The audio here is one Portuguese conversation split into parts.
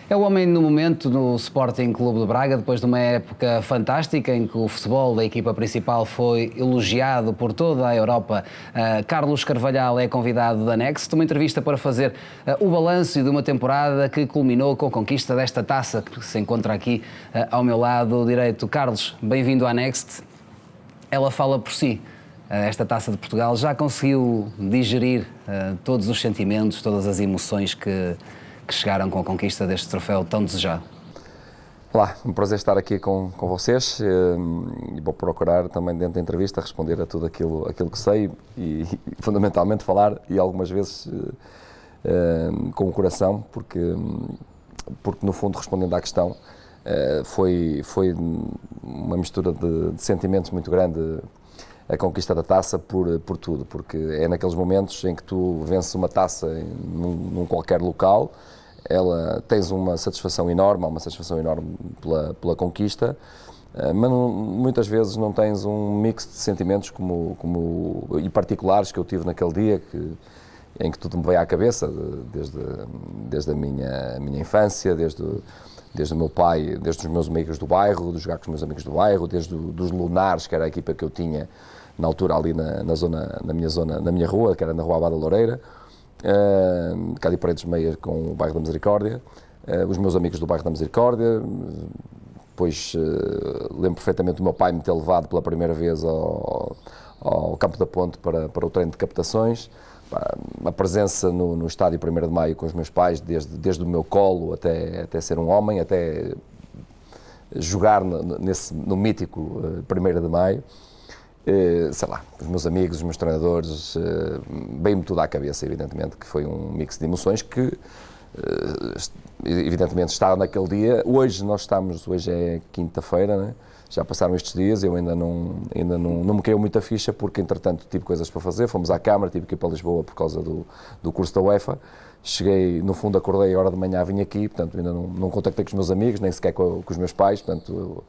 É o homem no momento no Sporting Clube de Braga, depois de uma época fantástica em que o futebol da equipa principal foi elogiado por toda a Europa. Carlos Carvalhal é convidado da Next, uma entrevista para fazer o balanço de uma temporada que culminou com a conquista desta taça que se encontra aqui ao meu lado direito. Carlos, bem-vindo à Next. Ela fala por si. Esta Taça de Portugal já conseguiu digerir todos os sentimentos, todas as emoções que chegaram com a conquista deste troféu tão desejado? Olá, um prazer estar aqui com vocês e vou procurar também dentro da entrevista responder a tudo aquilo que sei e fundamentalmente falar e algumas vezes com o coração, porque no fundo, respondendo à questão, foi uma mistura de sentimentos muito grande a conquista da taça por tudo, porque é naqueles momentos em que tu vences uma taça num qualquer local, tens uma satisfação enorme, há uma satisfação enorme pela conquista, mas muitas vezes não tens um mix de sentimentos e particulares que eu tive naquele dia, em que tudo me veio à cabeça, desde a minha infância, desde o meu pai, desde os meus amigos do bairro, de jogar com os meus amigos do bairro, desde dos Lunares, que era a equipa que eu tinha na altura ali na minha rua, que era na Rua Abada Loureira, Cádiz Paredes Meias com o bairro da Misericórdia, os meus amigos do bairro da Misericórdia, depois lembro perfeitamente do meu pai me ter levado pela primeira vez ao Campo da Ponte para o treino de captações, a presença no estádio 1º de Maio com os meus pais, desde o meu colo até ser um homem, até jogar no mítico 1º de Maio. Sei lá, os meus amigos, os meus treinadores, veio-me tudo à cabeça, evidentemente, que foi um mix de emoções que, evidentemente, estava naquele dia. Hoje é quinta-feira, né? Já passaram estes dias, eu ainda não me caiu muita ficha, porque, entretanto, tive coisas para fazer, fomos à Câmara, tive que ir para Lisboa por causa do curso da UEFA. Cheguei, no fundo, acordei a hora de manhã, vim aqui, portanto, ainda não contactei com os meus amigos, nem sequer com os meus pais, portanto,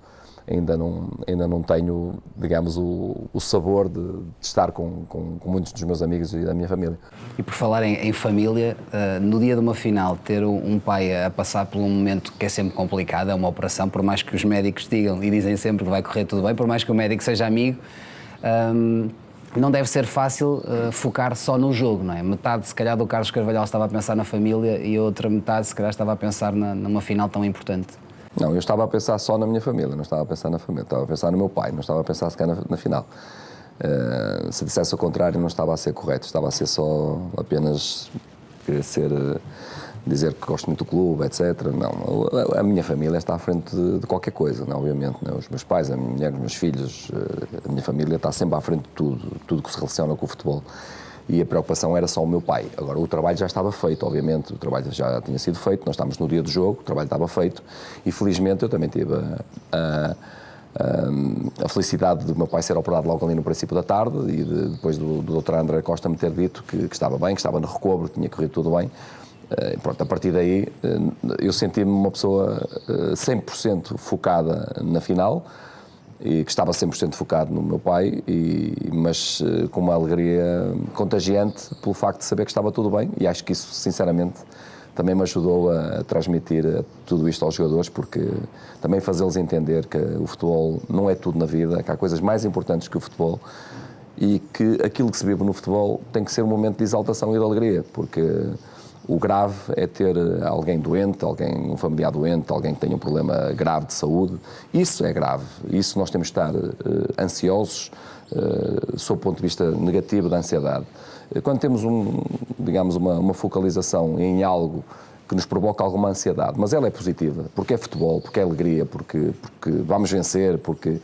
ainda não tenho, digamos, o sabor de estar com muitos dos meus amigos e da minha família. E por falar em família, no dia de uma final, ter um pai a passar por um momento que é sempre complicado, é uma operação, por mais que os médicos digam e dizem sempre que vai correr tudo bem, por mais que o médico seja amigo, não deve ser fácil focar só no jogo, não é? Metade, se calhar, do Carlos Carvalhal estava a pensar na família e a outra metade, se calhar, estava a pensar numa final tão importante. Não, eu estava a pensar só na minha família, não estava a pensar na família, estava a pensar no meu pai, não estava a pensar sequer na final. Se dissesse o contrário, não estava a ser correto, estava a ser só apenas dizer que gosto muito do clube, etc. Não, a minha família está à frente de qualquer coisa, não, obviamente. Não, os meus pais, a minha mulher, os meus filhos, a minha família está sempre à frente de tudo que se relaciona com o futebol. E a preocupação era só o meu pai. Agora, o trabalho já estava feito, obviamente, o trabalho já tinha sido feito, nós estávamos no dia do jogo, o trabalho estava feito e, felizmente, eu também tive a felicidade do meu pai ser operado logo ali no princípio da tarde e depois do Dr. André Costa me ter dito que estava bem, que estava no recobro, tinha corrido tudo bem. Pronto, a partir daí, eu senti-me uma pessoa 100% focada na final, e que estava 100% focado no meu pai, mas com uma alegria contagiante pelo facto de saber que estava tudo bem, e acho que isso, sinceramente, também me ajudou a transmitir tudo isto aos jogadores, porque também fazê-los entender que o futebol não é tudo na vida, que há coisas mais importantes que o futebol, e que aquilo que se vive no futebol tem que ser um momento de exaltação e de alegria, porque o grave é ter alguém doente, um familiar doente, alguém que tenha um problema grave de saúde. Isso é grave. Isso nós temos de estar ansiosos, sob o ponto de vista negativo da ansiedade. Quando temos uma focalização em algo que nos provoca alguma ansiedade, mas ela é positiva, porque é futebol, porque é alegria, porque vamos vencer, porque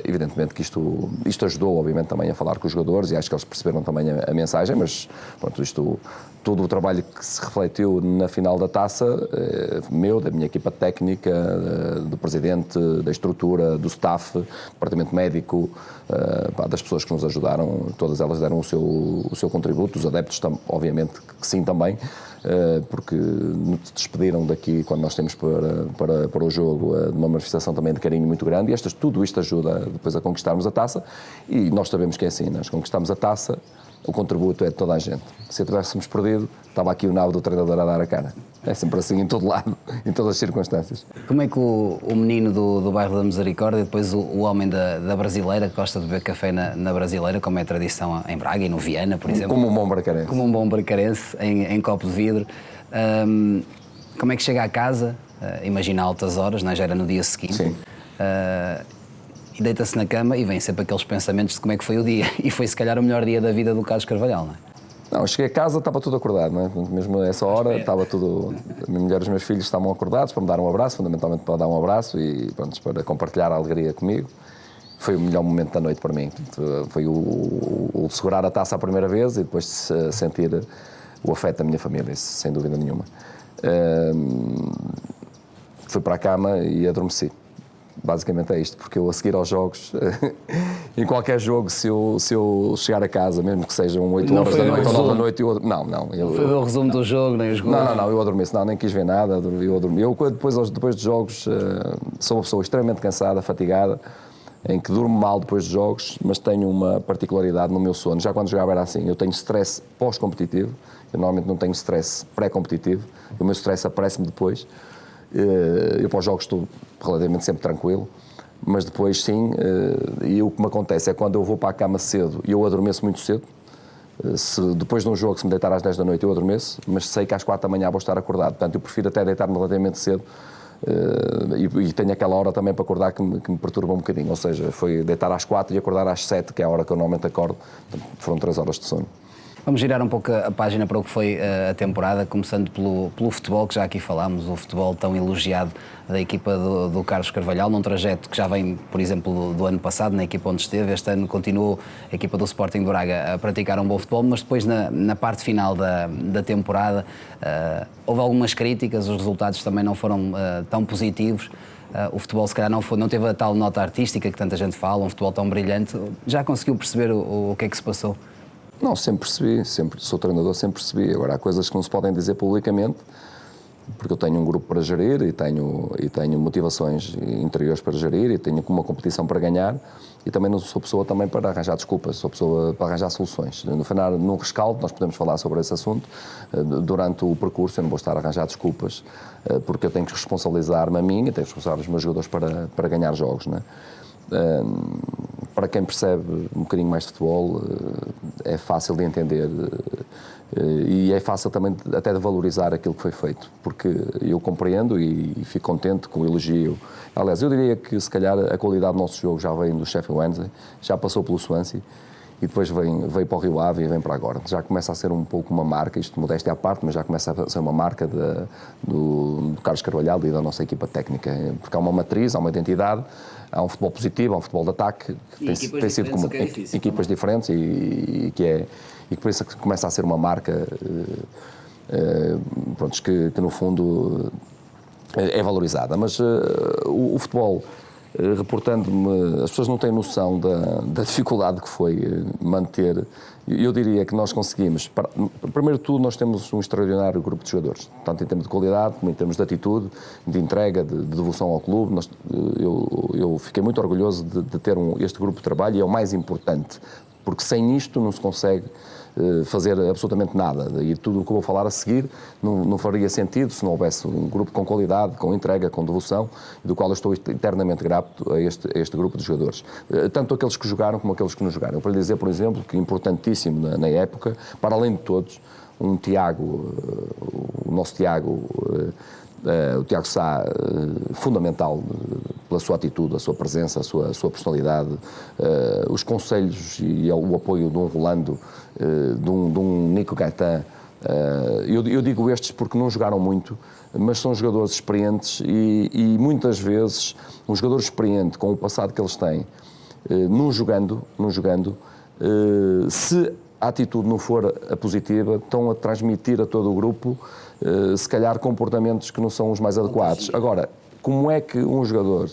evidentemente que isto ajudou, obviamente, também a falar com os jogadores, e acho que eles perceberam também a mensagem, mas pronto, todo o trabalho que se refletiu na final da taça, da minha equipa técnica, do presidente, da estrutura, do staff, do departamento médico, das pessoas que nos ajudaram, todas elas deram o seu contributo, os adeptos, obviamente que sim também, porque nos despediram daqui quando nós temos para o jogo de uma manifestação também de carinho muito grande, e tudo isto ajuda depois a conquistarmos a taça, e nós sabemos que é assim, nós conquistamos a taça o contributo é de toda a gente. Se tivéssemos perdido, estava aqui o nabo do treinador a dar a cara. É sempre assim, em todo lado, em todas as circunstâncias. Como é que o menino do bairro da Misericórdia e depois o homem da Brasileira, que gosta de beber café na Brasileira, como é a tradição em Braga e no Viana, por exemplo? Como um bom bracarense. Como um bom bracarense, em copo de vidro. Como é que chega a casa, imagina altas horas, não é? Já era no dia seguinte, Sim. E deita-se na cama e vem sempre aqueles pensamentos de como é que foi o dia. E foi se calhar o melhor dia da vida do Carlos Carvalhal, não é? Não, cheguei a casa, estava tudo acordado, não é? Mesmo a essa hora, estava tudo... A minha mulher e os meus filhos estavam acordados para me dar um abraço, fundamentalmente para dar um abraço e pronto, para compartilhar a alegria comigo. Foi o melhor momento da noite para mim. Foi o segurar a taça a primeira vez e depois sentir o afeto da minha família, isso, sem dúvida nenhuma. Fui para a cama e adormeci. Basicamente é isto, porque eu a seguir aos jogos, em qualquer jogo, se eu chegar a casa, mesmo que sejam 8 horas da noite ou 9 da noite, eu... Não. Foi o resumo do jogo, nem os gols? Não, eu adormeço, nem quis ver nada, eu adormi. Eu depois dos jogos, sou uma pessoa extremamente cansada, fatigada, em que durmo mal depois dos jogos, mas tenho uma particularidade no meu sono. Já quando jogava era assim, eu tenho stress pós-competitivo, eu normalmente não tenho stress pré-competitivo, o meu stress aparece-me depois. Eu para os jogos estou relativamente sempre tranquilo, mas depois sim, e o que me acontece é quando eu vou para a cama cedo e eu adormeço muito cedo. Se depois de um jogo, se me deitar às 10 da noite, eu adormeço, mas sei que às 4 da manhã vou estar acordado. Portanto, eu prefiro até deitar-me relativamente cedo e tenho aquela hora também para acordar que me perturba um bocadinho. Ou seja, foi deitar às 4 e acordar às 7, que é a hora que eu normalmente acordo. Portanto, foram 3 horas de sono. Vamos girar um pouco a página para o que foi a temporada, começando pelo futebol, que já aqui falámos, o futebol tão elogiado da equipa do Carlos Carvalhal, num trajeto que já vem, por exemplo, do ano passado, na equipa onde esteve. Este ano continuou a equipa do Sporting de Braga a praticar um bom futebol, mas depois na parte final da temporada houve algumas críticas, os resultados também não foram tão positivos. O futebol se calhar não teve a tal nota artística que tanta gente fala, um futebol tão brilhante. Já conseguiu perceber o que é que se passou? Não, sempre percebi, sou treinador, sempre percebi. Agora, há coisas que não se podem dizer publicamente, porque eu tenho um grupo para gerir e tenho motivações interiores para gerir e tenho uma competição para ganhar e também não sou pessoa também para arranjar desculpas, sou pessoa para arranjar soluções. No rescaldo nós podemos falar sobre esse assunto. Durante o percurso eu não vou estar a arranjar desculpas, porque eu tenho que responsabilizar-me a mim e tenho que responsabilizar os meus jogadores para ganhar jogos, não é? Para quem percebe um bocadinho mais de futebol, é fácil de entender e é fácil também até de valorizar aquilo que foi feito, porque eu compreendo e fico contente com o elogio. Aliás, eu diria que se calhar a qualidade do nosso jogo já vem do Sheffield Wednesday, já passou pelo Swansea e depois veio para o Rio Ave e vem para agora. Já começa a ser um pouco uma marca, isto modéstia à parte, mas já começa a ser uma marca do Carlos Carvalhal e da nossa equipa técnica, porque há uma matriz, há uma identidade, há um futebol positivo, há um futebol de ataque, que tem sido como equipas diferentes e que por isso começa a ser uma marca pronto, que no fundo é valorizada. Mas o futebol, reportando-me, as pessoas não têm noção da dificuldade que foi manter. Eu diria que nós conseguimos, primeiro de tudo, nós temos um extraordinário grupo de jogadores, tanto em termos de qualidade como em termos de atitude, de entrega, de devoção ao clube. Eu fiquei muito orgulhoso de ter este grupo de trabalho e é o mais importante, porque sem isto não se consegue fazer absolutamente nada. E tudo o que eu vou falar a seguir não faria sentido se não houvesse um grupo com qualidade, com entrega, com devoção, do qual eu estou eternamente grato a este grupo de jogadores. Tanto aqueles que jogaram como aqueles que não jogaram. Para lhe dizer, por exemplo, que importantíssimo na época, para além de todos, o nosso Tiago, o Tiago Sá, fundamental pela sua atitude, a sua presença, a sua personalidade, os conselhos e o apoio de um Rolando, de um Nico Gaetan. Eu digo estes porque não jogaram muito, mas são jogadores experientes e muitas vezes um jogador experiente, com o passado que eles têm, não jogando, se a atitude não for a positiva, estão a transmitir a todo o grupo se calhar comportamentos que não são os mais adequados. Agora, como é que um jogador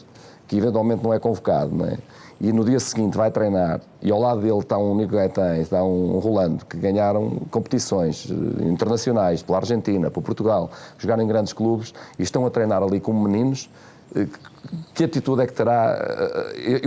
que eventualmente não é convocado, não é? E no dia seguinte vai treinar e ao lado dele está um Nico Gaetan, está um Rolando, que ganharam competições internacionais pela Argentina, por Portugal, jogaram em grandes clubes e estão a treinar ali como meninos, que atitude é que terá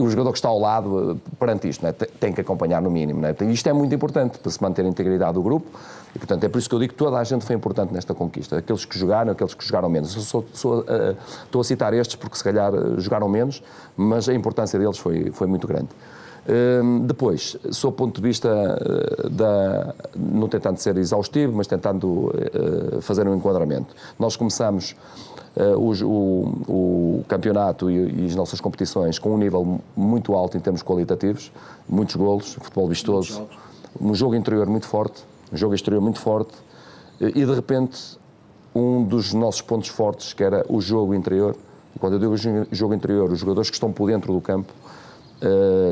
o jogador que está ao lado perante isto? Não é? Tem que acompanhar no mínimo. Não é? Isto é muito importante para se manter a integridade do grupo e, portanto, é por isso que eu digo que toda a gente foi importante nesta conquista. Aqueles que jogaram menos. Estou a citar estes porque, se calhar, jogaram menos, mas a importância deles foi muito grande. Depois, sob o ponto de vista não tentando ser exaustivo, mas tentando fazer um enquadramento. Nós começamos o campeonato e as nossas competições com um nível muito alto em termos qualitativos, muitos golos, futebol vistoso, um jogo interior muito forte, um jogo exterior muito forte, e de repente um dos nossos pontos fortes, que era o jogo interior. Quando eu digo jogo interior, os jogadores que estão por dentro do campo,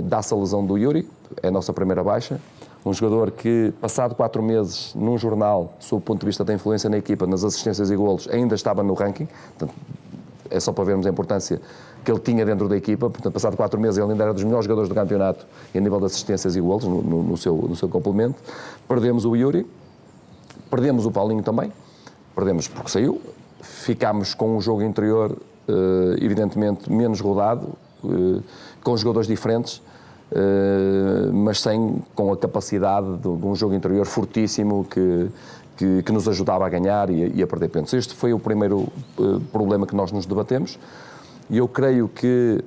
dá-se a lesão do Yuri, é a nossa primeira baixa. Um jogador que, passado 4 meses num jornal, sob o ponto de vista da influência na equipa, nas assistências e golos, ainda estava no ranking. Portanto, é só para vermos a importância que ele tinha dentro da equipa. Portanto, passado 4 meses, ele ainda era dos melhores jogadores do campeonato em nível de assistências e golos, no seu complemento. Perdemos o Yuri, perdemos o Paulinho também, perdemos porque saiu. Ficámos com um jogo interior, evidentemente, menos rodado, com jogadores diferentes, mas com a capacidade de um jogo interior fortíssimo que nos ajudava a ganhar e a perder pontos. Este foi o primeiro problema que nós nos debatemos, e eu creio que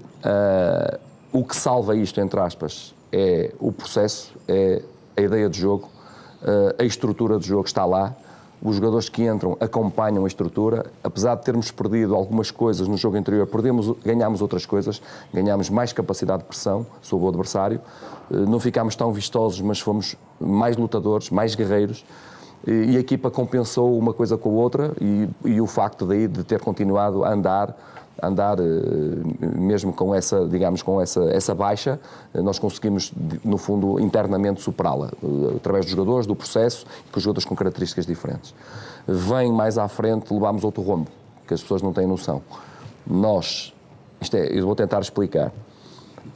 o que salva isto, entre aspas, é o processo, é a ideia de jogo, a estrutura de jogo está lá. Os jogadores que entram acompanham a estrutura. Apesar de termos perdido algumas coisas no jogo anterior, ganhámos outras coisas, ganhámos mais capacidade de pressão sobre o adversário, não ficámos tão vistosos, mas fomos mais lutadores, mais guerreiros, e a equipa compensou uma coisa com a outra, e o facto daí de ter continuado a andar mesmo com essa, digamos, com essa baixa, nós conseguimos, no fundo, internamente superá-la, através dos jogadores, do processo, e com os jogadores com características diferentes. Vem mais à frente, levámos outro rombo, que as pessoas não têm noção. Eu vou tentar explicar.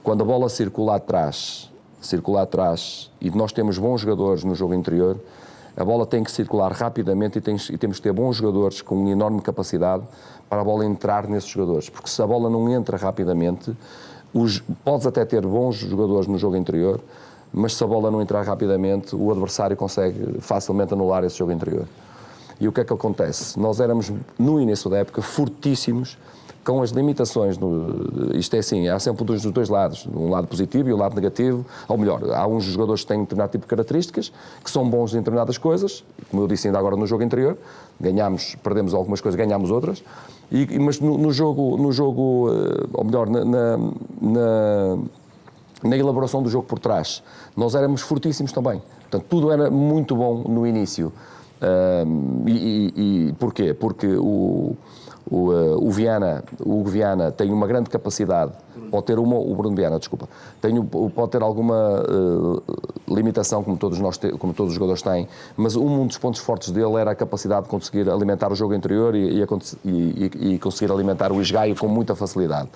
Quando a bola circula atrás, e nós temos bons jogadores no jogo interior, a bola tem que circular rapidamente e temos que ter bons jogadores com uma enorme capacidade para a bola entrar nesses jogadores. Porque se a bola não entra rapidamente, podes até ter bons jogadores no jogo interior, mas se a bola não entrar rapidamente, o adversário consegue facilmente anular esse jogo interior. E o que é que acontece? Nós éramos, no início da época, fortíssimos com as limitações. Isto é assim, há sempre dos dois lados, um lado positivo e um lado negativo, ou melhor, há uns jogadores que têm determinado tipo de características, que são bons em determinadas coisas, como eu disse ainda agora no jogo anterior, perdemos algumas coisas, ganhámos outras, mas no jogo, ou melhor, na elaboração do jogo por trás, nós éramos fortíssimos também. Portanto, tudo era muito bom no início. Porquê? Porque o Hugo Viana tem uma grande capacidade, o Bruno Viana, desculpa, pode ter alguma limitação, como todos os jogadores têm, mas um dos pontos fortes dele era a capacidade de conseguir alimentar o jogo interior e conseguir alimentar o esgaio com muita facilidade.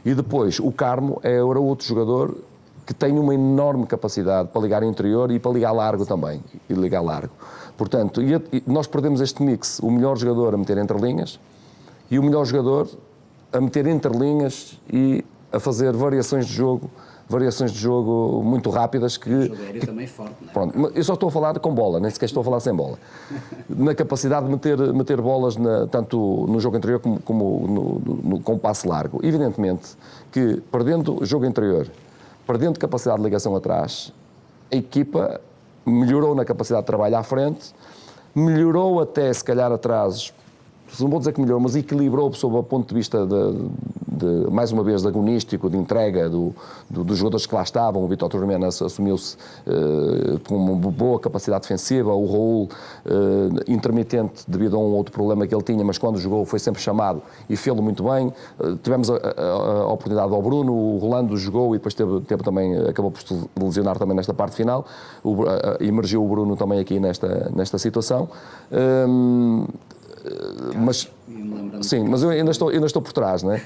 E depois, o Carmo era outro jogador que tem uma enorme capacidade para ligar interior e para ligar largo também, Portanto, nós perdemos este mix, o melhor jogador a meter entre linhas, e o melhor jogador a meter entre linhas e a fazer variações de jogo muito rápidas que... O jogo aéreo também é forte, não é? Pronto, eu só estou a falar com bola, nem sequer estou a falar sem bola. Na capacidade de meter bolas tanto no jogo interior como com passe largo. Evidentemente que, perdendo o jogo interior, perdendo capacidade de ligação atrás, a equipa melhorou na capacidade de trabalho à frente, melhorou até, se calhar, atrás. Não vou dizer que melhorou, mas equilibrou sob o ponto de vista mais uma vez, de agonístico, de entrega dos jogadores que lá estavam. O Vítor Turmena assumiu-se com uma boa capacidade defensiva, o Raul intermitente devido a um outro problema que ele tinha, mas quando jogou foi sempre chamado e fê-lo muito bem. Tivemos a oportunidade ao Bruno, o Rolando jogou e depois também, acabou por se lesionar também nesta parte final. Emergiu o Bruno também aqui nesta situação. Mas sim, mas eu ainda estou por trás, não é?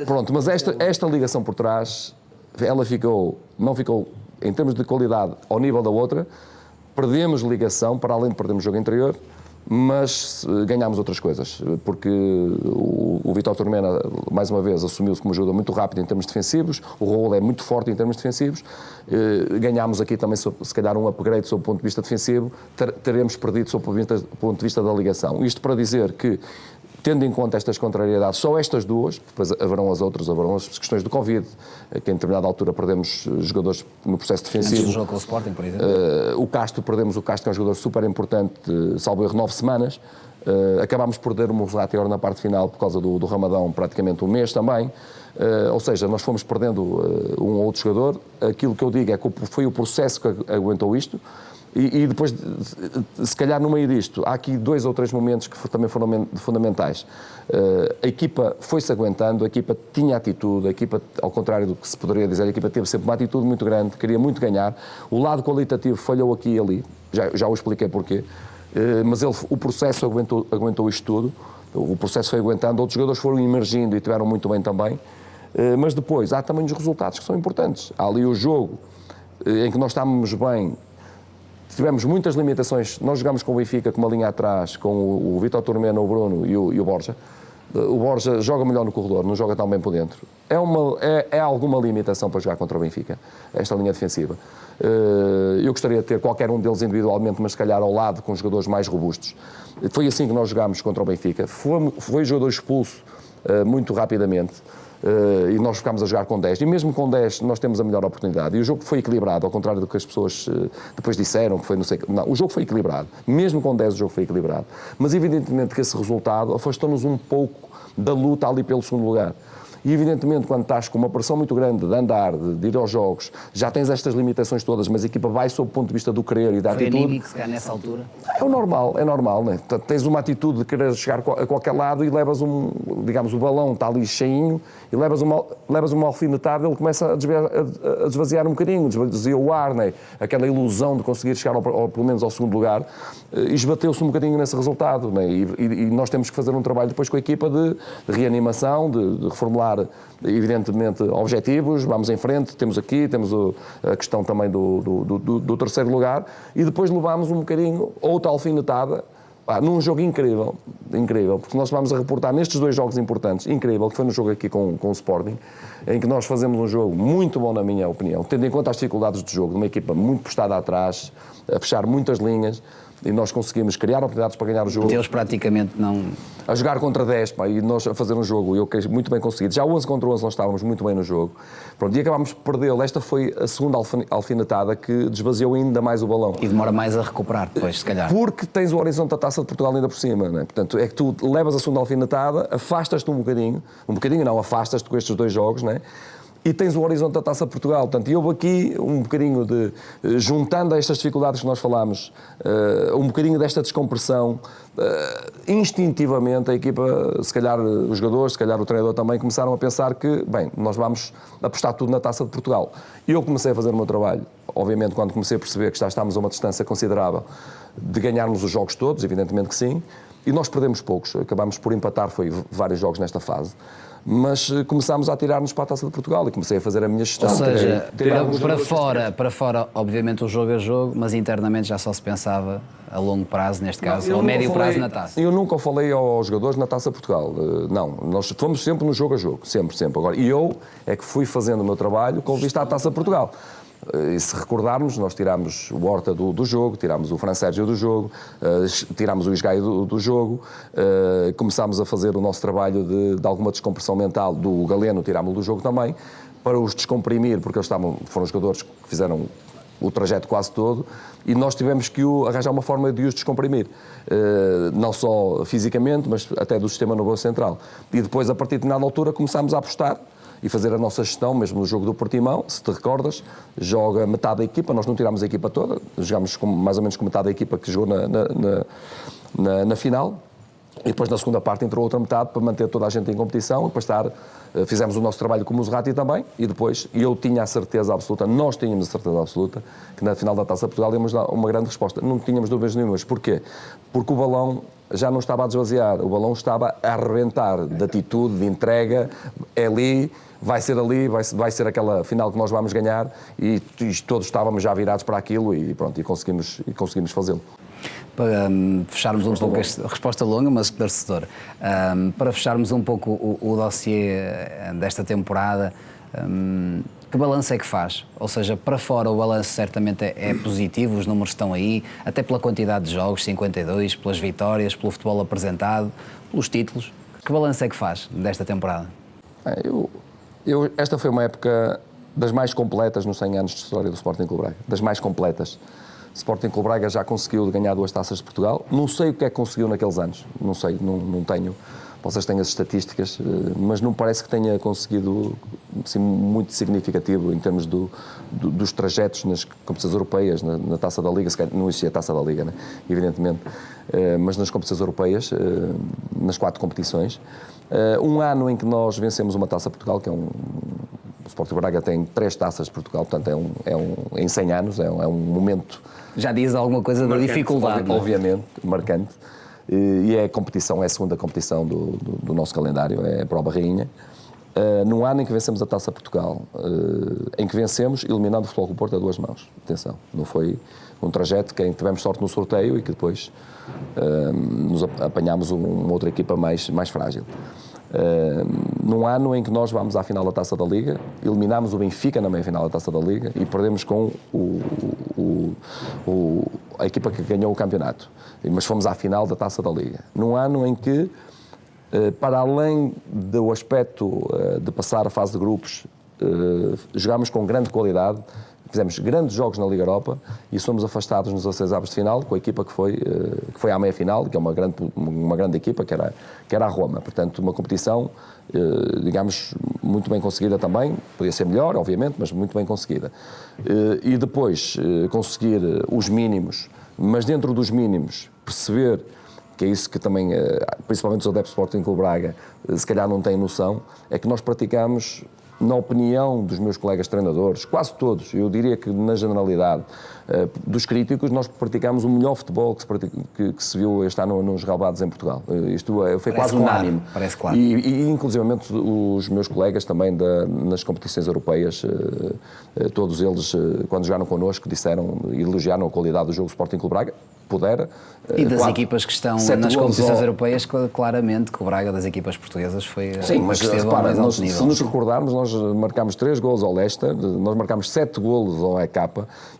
Pronto, mas esta ligação por trás, ela não ficou em termos de qualidade ao nível da outra. Perdemos ligação, para além de perdermos jogo interior, mas ganhámos outras coisas, porque o Vítor Turmena, mais uma vez, assumiu-se como jogador muito rápido em termos defensivos, o Raul é muito forte em termos defensivos, ganhámos aqui também, se calhar, um upgrade sob o ponto de vista defensivo, teremos perdido sob o ponto de vista da ligação. Isto para dizer que, tendo em conta estas contrariedades, só estas duas, depois haverão as outras, haverão as questões do Covid, que em determinada altura perdemos jogadores no processo defensivo. Antes do jogo com o Sporting, por exemplo. Perdemos o Castro, que é um jogador super importante, salvo erro, 9 semanas. Acabámos por perder o Mousrati agora na parte final por causa do Ramadão, praticamente um mês também. Ou seja, nós fomos perdendo um ou outro jogador. Aquilo que eu digo é que foi o processo que aguentou isto. E depois, se calhar no meio disto, há aqui 2 ou 3 momentos que também foram fundamentais. A equipa foi-se aguentando, a equipa tinha atitude, a equipa, ao contrário do que se poderia dizer, a equipa teve sempre uma atitude muito grande, queria muito ganhar. O lado qualitativo falhou aqui e ali, já o expliquei porquê, mas o processo aguentou isto tudo, o processo foi aguentando, outros jogadores foram emergindo e tiveram muito bem também, mas depois há também os resultados que são importantes. Há ali o jogo em que nós estávamos bem. Tivemos muitas limitações. Nós jogámos com o Benfica, com uma linha atrás, com o Vítor Turmena, o Bruno e o Borja. O Borja joga melhor no corredor, não joga tão bem por dentro. É alguma limitação para jogar contra o Benfica, esta linha defensiva. Eu gostaria de ter qualquer um deles individualmente, mas se calhar ao lado com jogadores mais robustos. Foi assim que nós jogámos contra o Benfica. Foi jogador expulso muito rapidamente. E nós ficámos a jogar com 10, e mesmo com 10 nós temos a melhor oportunidade, e o jogo foi equilibrado, ao contrário do que as pessoas depois disseram, que foi não sei... Não, o jogo foi equilibrado, mesmo com 10 o jogo foi equilibrado, mas evidentemente que esse resultado afastou-nos um pouco da luta ali pelo segundo lugar. E evidentemente quando estás com uma pressão muito grande de andar, de ir aos jogos, já tens estas limitações todas, mas a equipa vai sob o ponto de vista do querer e da atitude. Foi anímico, se calhar, nessa altura? É normal, né? Tens uma atitude de querer chegar a qualquer lado e levas digamos, o balão está ali cheinho e levas uma alfinetada, ele começa a desvaziar um bocadinho, desvazia o ar, né? Aquela ilusão de conseguir chegar pelo menos ao segundo lugar, e esbateu-se um bocadinho nesse resultado, né? E nós temos que fazer um trabalho depois com a equipa de reanimação, de reformular evidentemente objetivos, vamos em frente, temos a questão também do terceiro lugar, e depois levámos um bocadinho outra alfinetada num jogo incrível, porque nós vamos a reportar nestes 2 jogos importantes, incrível, que foi no jogo aqui com o Sporting, em que nós fazemos um jogo muito bom, na minha opinião, tendo em conta as dificuldades do jogo, de uma equipa muito postada atrás, a fechar muitas linhas, e nós conseguimos criar oportunidades para ganhar o jogo. Eles praticamente não... A jogar contra 10, e nós a fazer um jogo, eu muito bem conseguido. Já 11 contra 11 nós estávamos muito bem no jogo. Pronto, e acabámos por perdê-lo. Esta foi a segunda alfinetada que desvaziou ainda mais o balão. E demora mais a recuperar depois, se calhar. Porque tens o horizonte da Taça de Portugal ainda por cima, não é? Portanto, é que tu levas a segunda alfinetada, afastas-te um bocadinho não, afastas-te com estes 2 jogos, não é? E tens o horizonte da Taça de Portugal. Portanto, e houve aqui um bocadinho de, juntando a estas dificuldades que nós falámos, um bocadinho desta descompressão, instintivamente a equipa, se calhar os jogadores, se calhar o treinador também, começaram a pensar que, bem, nós vamos apostar tudo na Taça de Portugal. E eu comecei a fazer o meu trabalho, obviamente quando comecei a perceber que já estávamos a uma distância considerável de ganharmos os jogos todos, evidentemente que sim, e nós perdemos poucos, acabámos por empatar, foi vários jogos nesta fase. Mas começámos a atirar-nos para a Taça de Portugal e comecei a fazer a minha gestão. Ou seja, para fora, obviamente o jogo é jogo, mas internamente já só se pensava a longo prazo, neste caso, ou a médio prazo na Taça. Eu nunca falei aos jogadores na Taça de Portugal. Não, nós fomos sempre no jogo a jogo, sempre. Agora, e eu é que fui fazendo o meu trabalho com vista à Taça de Portugal. E se recordarmos, nós tirámos o Horta do jogo, tirámos o Fran Sérgio do jogo, tirámos o Isgaio do jogo, começámos a fazer o nosso trabalho de alguma descompressão mental do Galeno, tirámos-lo do jogo também, para os descomprimir, porque eles foram jogadores que fizeram o trajeto quase todo, e nós tivemos que arranjar uma forma de os descomprimir, não só fisicamente, mas até do sistema nervoso central. E depois, a partir de determinada altura, começámos a apostar e fazer a nossa gestão, mesmo no jogo do Portimão, se te recordas, joga metade da equipa, nós não tirámos a equipa toda, jogámos mais ou menos com metade da equipa que jogou na final, e depois na segunda parte entrou outra metade para manter toda a gente em competição, e para fizemos o nosso trabalho com o Mousrati também, e depois eu tinha a certeza absoluta, nós tínhamos a certeza absoluta, que na final da Taça de Portugal íamos dar uma grande resposta. Não tínhamos dúvidas nenhumas. Porquê? Porque o balão já não estava a desvaziar, o balão estava a arrebentar de atitude, de entrega, é ali, vai ser aquela final que nós vamos ganhar, e todos estávamos já virados para aquilo e pronto, e conseguimos fazê-lo. para fecharmos um pouco esta resposta longa, mas esclarecedora, para fecharmos um pouco o dossiê desta temporada, que balanço é que faz? Ou seja, para fora o balanço certamente é positivo, os números estão aí, até pela quantidade de jogos, 52, pelas vitórias, pelo futebol apresentado, pelos títulos. Que balanço é que faz desta temporada? Esta foi uma época das mais completas nos 100 anos de história do Sporting Clube Braga, das mais completas. O Sporting Clube Braga já conseguiu ganhar 2 taças de Portugal, não sei o que é que conseguiu naqueles anos, não sei, não tenho, vocês têm as estatísticas, mas não parece que tenha conseguido assim, muito significativo em termos dos trajetos nas competições europeias, na Taça da Liga, não existia a Taça da Liga, né? Evidentemente, mas nas competições europeias, nas 4 competições. Um ano em que nós vencemos uma Taça de Portugal, que é o Sporting Braga tem 3 taças de Portugal, portanto em 100 anos, é um momento... Já diz alguma coisa da dificuldade. Obviamente, marcante. E é a segunda competição do nosso calendário, é a prova rainha. Num ano em que vencemos a Taça de Portugal, em que vencemos eliminando o Futebol Clube do Porto a 2 mãos. Atenção, não foi um trajeto que tivemos sorte no sorteio e que depois nos apanhámos uma outra equipa mais frágil. Num ano em que nós vamos à final da Taça da Liga, eliminámos o Benfica na meia-final da Taça da Liga e perdemos com a equipa que ganhou o campeonato, mas fomos à final da Taça da Liga. Num ano em que, para além do aspecto de passar a fase de grupos, jogámos com grande qualidade, fizemos grandes jogos na Liga Europa e somos afastados nos 16avos de final com a equipa que foi à meia-final, que é uma grande equipa, que era a Roma. Portanto, uma competição, digamos, muito bem conseguida também, podia ser melhor, obviamente, mas muito bem conseguida. E depois conseguir os mínimos, mas dentro dos mínimos perceber, que é isso que também, principalmente os adeptos do Sporting Clube Braga, se calhar não têm noção, é que nós praticamos, na opinião dos meus colegas treinadores, quase todos, eu diria que na generalidade dos críticos, nós praticamos o melhor futebol que se viu este ano nos relevados em Portugal. Isto foi quase unânime. Parece claro. E inclusivamente os meus colegas também nas competições europeias, todos eles, quando jogaram connosco, disseram e elogiaram a qualidade do jogo do Sporting Clube Braga. E das equipas que estão nas competições europeias, claramente que o Braga das equipas portuguesas foi sim, mas repara, se nos recordarmos, nós marcámos 3 golos ao Leicester, nós marcámos 7 golos ao EK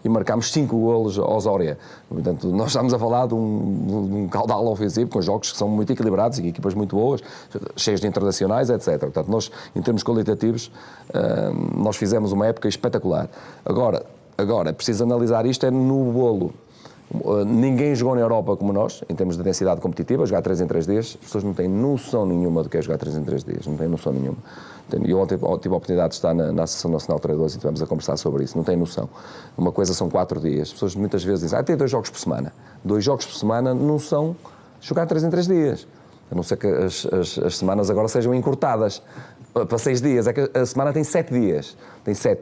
e marcámos 5 golos ao Zorya. Portanto, nós estamos a falar de um caudal ofensivo com jogos que são muito equilibrados e equipas muito boas, cheios de internacionais, etc. Portanto, nós, em termos qualitativos, nós fizemos uma época espetacular. Agora, é preciso analisar isto no bolo. Ninguém jogou na Europa como nós, em termos de densidade competitiva, jogar 3 em 3 dias, as pessoas não têm noção nenhuma do que é jogar 3 em 3 dias, não têm noção nenhuma. Eu ontem tive a oportunidade de estar na Associação Nacional de Treinadores e estivemos a conversar sobre isso, não têm noção. Uma coisa são 4 dias, as pessoas muitas vezes dizem, tem 2 jogos por semana. 2 jogos por semana não são jogar 3 em 3 dias, a não ser que as semanas agora sejam encurtadas para 6 dias, é que a semana tem 7 dias,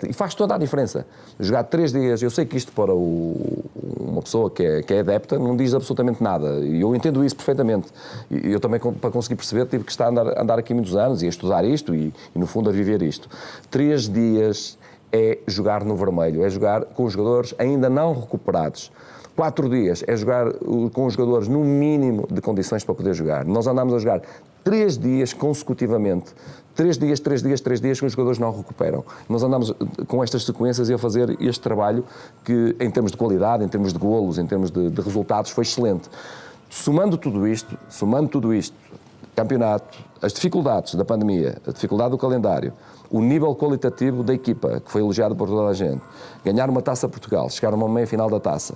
e faz toda a diferença. Jogar 3 dias, eu sei que isto para uma pessoa que é adepta não diz absolutamente nada, e eu entendo isso perfeitamente. E eu também, para conseguir perceber, tive que estar a andar aqui muitos anos e a estudar isto e no fundo a viver isto. 3 dias é jogar no vermelho, é jogar com os jogadores ainda não recuperados. 4 dias é jogar com os jogadores no mínimo de condições para poder jogar. Nós andamos a jogar 3 dias consecutivamente, 3 dias, que os jogadores não recuperam. Nós andamos com estas sequências e a fazer este trabalho que, em termos de qualidade, em termos de golos, em termos de resultados, foi excelente. Somando tudo isto, campeonato, as dificuldades da pandemia, a dificuldade do calendário, o nível qualitativo da equipa, que foi elogiado por toda a gente, ganhar uma Taça Portugal, chegar a uma meia-final da Taça,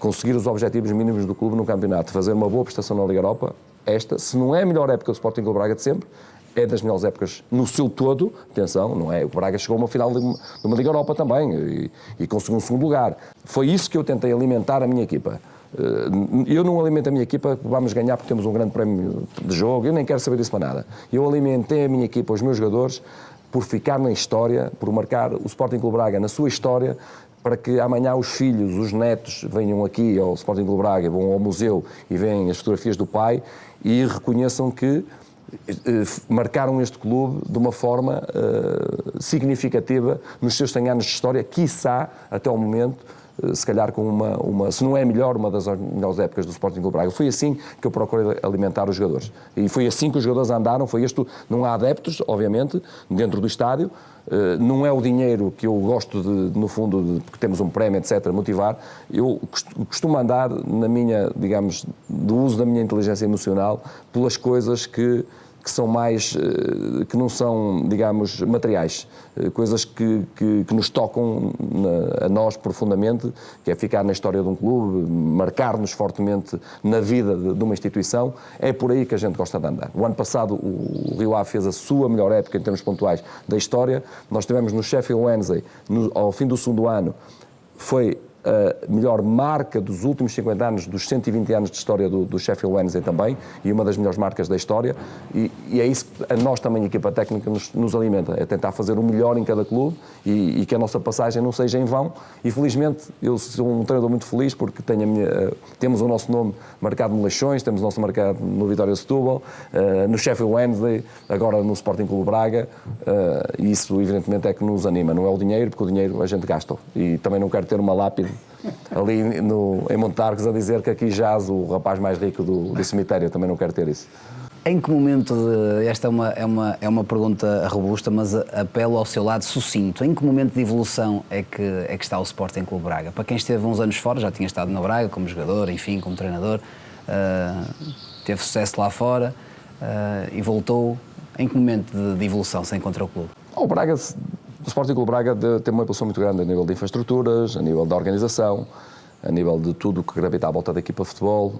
conseguir os objetivos mínimos do clube no campeonato, fazer uma boa prestação na Liga Europa, esta, se não é a melhor época do Sporting Clube Braga de sempre, é das melhores épocas no seu todo. Atenção, não é? O Braga chegou a uma final de uma Liga Europa também e conseguiu um segundo lugar. Foi isso que eu tentei alimentar a minha equipa. Eu não alimento a minha equipa que vamos ganhar porque temos um grande prémio de jogo, eu nem quero saber disso para nada. Eu alimentei a minha equipa, os meus jogadores, por ficar na história, por marcar o Sporting Clube Braga na sua história, para que amanhã os filhos, os netos, venham aqui ao Sporting Clube Braga, vão ao museu e veem as fotografias do pai e reconheçam que marcaram este clube de uma forma significativa nos seus 100 anos de história, quiçá, até ao momento, se calhar com se não é melhor, uma das melhores épocas do Sporting Clube Braga. Foi assim que eu procurei alimentar os jogadores. E foi assim que os jogadores andaram, não há adeptos, obviamente, dentro do estádio, não é o dinheiro que eu gosto no fundo, porque temos um prémio, etc., motivar. Eu costumo andar na minha, digamos, do uso da minha inteligência emocional pelas coisas que são mais, que não são, digamos, materiais, coisas que nos tocam a nós profundamente, que é ficar na história de um clube, marcar-nos fortemente na vida de uma instituição. É por aí que a gente gosta de andar. O ano passado o Rio Ave fez a sua melhor época em termos pontuais da história. Nós tivemos no Sheffield Wednesday, ao fim do segundo ano, foi a melhor marca dos últimos 50 anos, dos 120 anos de história do Sheffield Wednesday também, e uma das melhores marcas da história, e é isso que a nós também, a equipa técnica, nos alimenta, é tentar fazer o melhor em cada clube e que a nossa passagem não seja em vão. E felizmente, eu sou um treinador muito feliz porque temos o nosso nome marcado no Leixões, temos o nosso marcado no Vitória Setúbal, no Sheffield Wednesday, agora no Sporting Clube Braga, e isso evidentemente é que nos anima. Não é o dinheiro, porque o dinheiro a gente gasta, e também não quero ter uma lápide ali em Montargos a dizer que aqui jaz o rapaz mais rico do cemitério. Também não quero ter isso. Em que momento, esta é uma pergunta robusta, mas apelo ao seu lado sucinto, em que momento de evolução é que está o Sporting Clube Braga? Para quem esteve uns anos fora, já tinha estado no Braga como jogador, enfim, como treinador, teve sucesso lá fora e voltou. Em que momento de evolução se encontra o clube? O Sporting Clube Braga tem uma evolução muito grande a nível de infraestruturas, a nível da organização, a nível de tudo o que gravita à volta da equipa de futebol.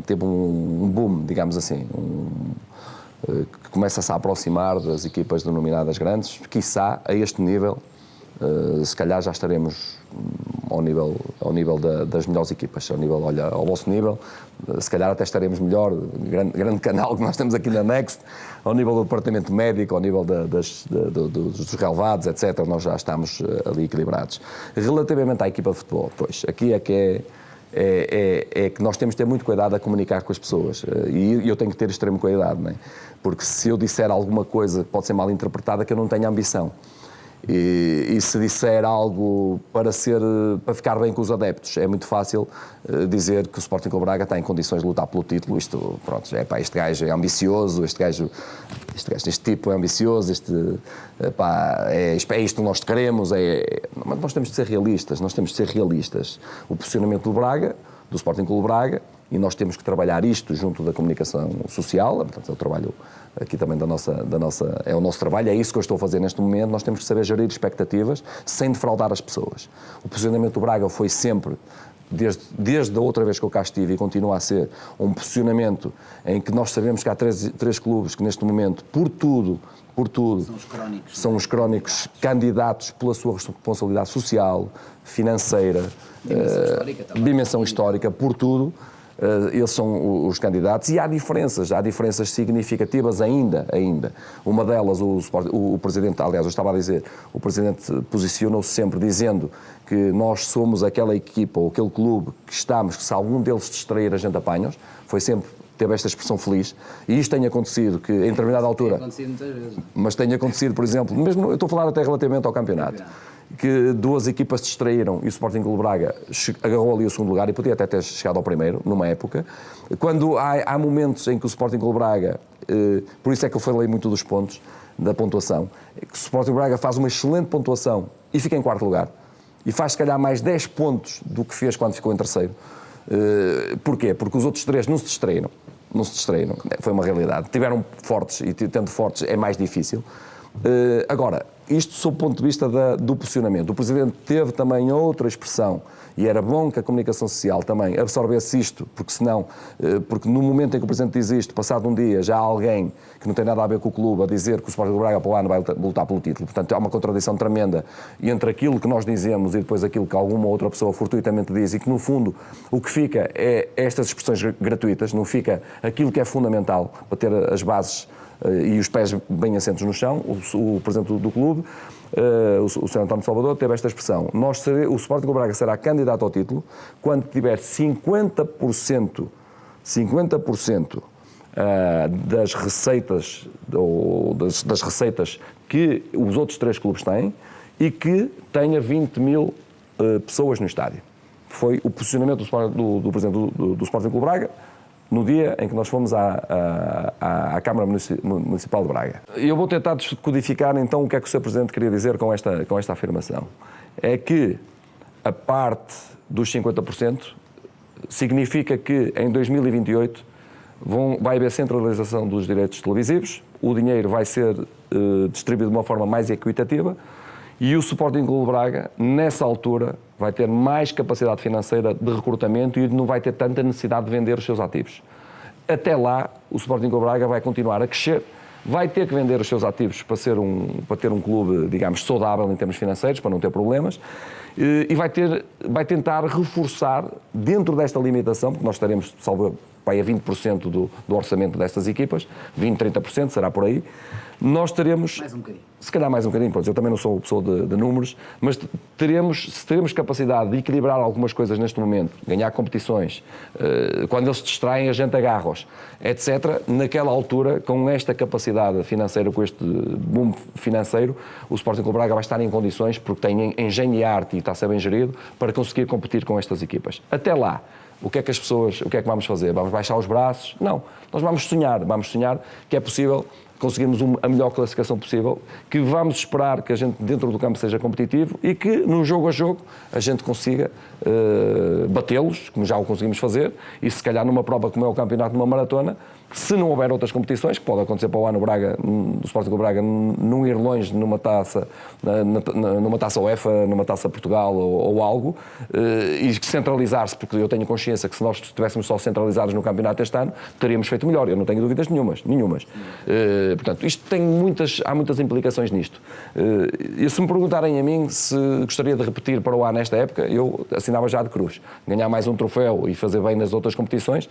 Teve um boom, digamos assim, que começa-se a aproximar das equipas denominadas grandes. Quiçá, a este nível, se calhar já estaremos ao nível das melhores equipas, ao vosso nível, se calhar até estaremos melhor, grande canal que nós temos aqui na Next, ao nível do departamento médico, ao nível dos relevados, etc., nós já estamos ali equilibrados. Relativamente à equipa de futebol, pois, aqui é que nós temos de ter muito cuidado a comunicar com as pessoas, e eu tenho que ter extremo cuidado, não é? Porque se eu disser alguma coisa que pode ser mal interpretada, que eu não tenho ambição. E se disser algo para ficar bem com os adeptos, é muito fácil dizer que o Sporting Clube Braga está em condições de lutar pelo título. Isto, pronto, este gajo é ambicioso, este tipo é ambicioso, é isto que nós queremos. Mas nós temos de ser realistas, O posicionamento do Sporting Clube Braga, e nós temos que trabalhar isto junto da comunicação social, portanto, é o trabalho aqui também é o nosso trabalho, é isso que eu estou a fazer neste momento. Nós temos que saber gerir expectativas sem defraudar as pessoas. O posicionamento do Braga foi sempre, desde a outra vez que eu cá estive, e continua a ser, um posicionamento em que nós sabemos que há três clubes que neste momento, por tudo, são os crónicos candidatos pela sua responsabilidade social, financeira, dimensão histórica, por tudo. Eles são os candidatos, e há diferenças significativas ainda. Uma delas, o Presidente, aliás, eu estava a dizer, o Presidente posicionou-se sempre dizendo que nós somos aquela equipa ou aquele clube que estamos, que se algum deles distrair a gente apanha-os. Teve esta expressão feliz, e isto tem acontecido, que em determinada altura... Tem acontecido muitas vezes. Mas tem acontecido, por exemplo, mesmo, eu estou a falar até relativamente ao campeonato, que duas equipas se distraíram e o Sporting Clube Braga agarrou ali o segundo lugar e podia até ter chegado ao primeiro, numa época. Quando há momentos em que o Sporting Clube Braga, por isso é que eu falei muito dos pontos, da pontuação, que o Sporting Braga faz uma excelente pontuação e fica em quarto lugar, e faz se calhar mais 10 pontos do que fez quando ficou em terceiro. Porquê? Porque os outros três não se distraíram, foi uma realidade. Tiveram fortes, e tendo fortes é mais difícil. Agora, isto sob o ponto de vista do posicionamento. O Presidente teve também outra expressão, e era bom que a comunicação social também absorvesse isto, porque no momento em que o Presidente diz isto, passado um dia, já há alguém que não tem nada a ver com o clube a dizer que o Sporting Braga para o ano vai lutar pelo título. Portanto, há uma contradição tremenda entre aquilo que nós dizemos e depois aquilo que alguma outra pessoa fortuitamente diz, e que no fundo o que fica é estas expressões gratuitas, não fica aquilo que é fundamental para ter as bases e os pés bem assentos no chão. O Presidente do clube, o Sr. António Salvador, teve esta expressão: o Sporting Clube Braga será candidato ao título quando tiver 50% das receitas, ou das receitas que os outros três clubes têm, e que tenha 20 mil pessoas no estádio. Foi o posicionamento do presidente do Sporting Clube Braga no dia em que nós fomos à Câmara Municipal de Braga. Eu vou tentar descodificar então o que é que o Sr. Presidente queria dizer com esta afirmação. É que a parte dos 50% significa que em 2028 vai haver centralização dos direitos televisivos, o dinheiro vai ser distribuído de uma forma mais equitativa e o Sporting Clube Braga, nessa altura, vai ter mais capacidade financeira de recrutamento e não vai ter tanta necessidade de vender os seus ativos. Até lá, o Sporting Clube Braga vai continuar a crescer, vai ter que vender os seus ativos para ter um clube, digamos, saudável em termos financeiros, para não ter problemas, e vai tentar reforçar, dentro desta limitação, porque nós estaremos, salvo a 20% do orçamento destas equipas, 20%, 30%, será por aí, nós teremos... Mais um bocadinho. Se calhar mais um bocadinho, eu também não sou pessoa de números, mas se teremos capacidade de equilibrar algumas coisas neste momento, ganhar competições, quando eles se distraem a gente agarra-os, etc., naquela altura, com esta capacidade financeira, com este boom financeiro, o Sporting Clube Braga vai estar em condições, porque tem engenho e arte e está a ser bem gerido, para conseguir competir com estas equipas. Até lá, o que é que vamos fazer? Vamos baixar os braços? Não, nós vamos sonhar que é possível conseguirmos a melhor classificação possível, que vamos esperar que a gente dentro do campo seja competitivo e que num jogo a jogo a gente consiga batê-los, como já o conseguimos fazer, e se calhar numa prova como é o campeonato, numa maratona, se não houver outras competições, que pode acontecer para o ano do Sporting Clube Braga não ir longe numa taça UEFA, numa taça Portugal ou algo, e centralizar-se, porque eu tenho consciência que se nós estivéssemos só centralizados no campeonato este ano, teríamos feito melhor, eu não tenho dúvidas nenhumas. Portanto, há muitas implicações nisto. E se me perguntarem a mim se gostaria de repetir para o ano nesta época, eu assinava já de cruz. Ganhar mais um troféu e fazer bem nas outras competições,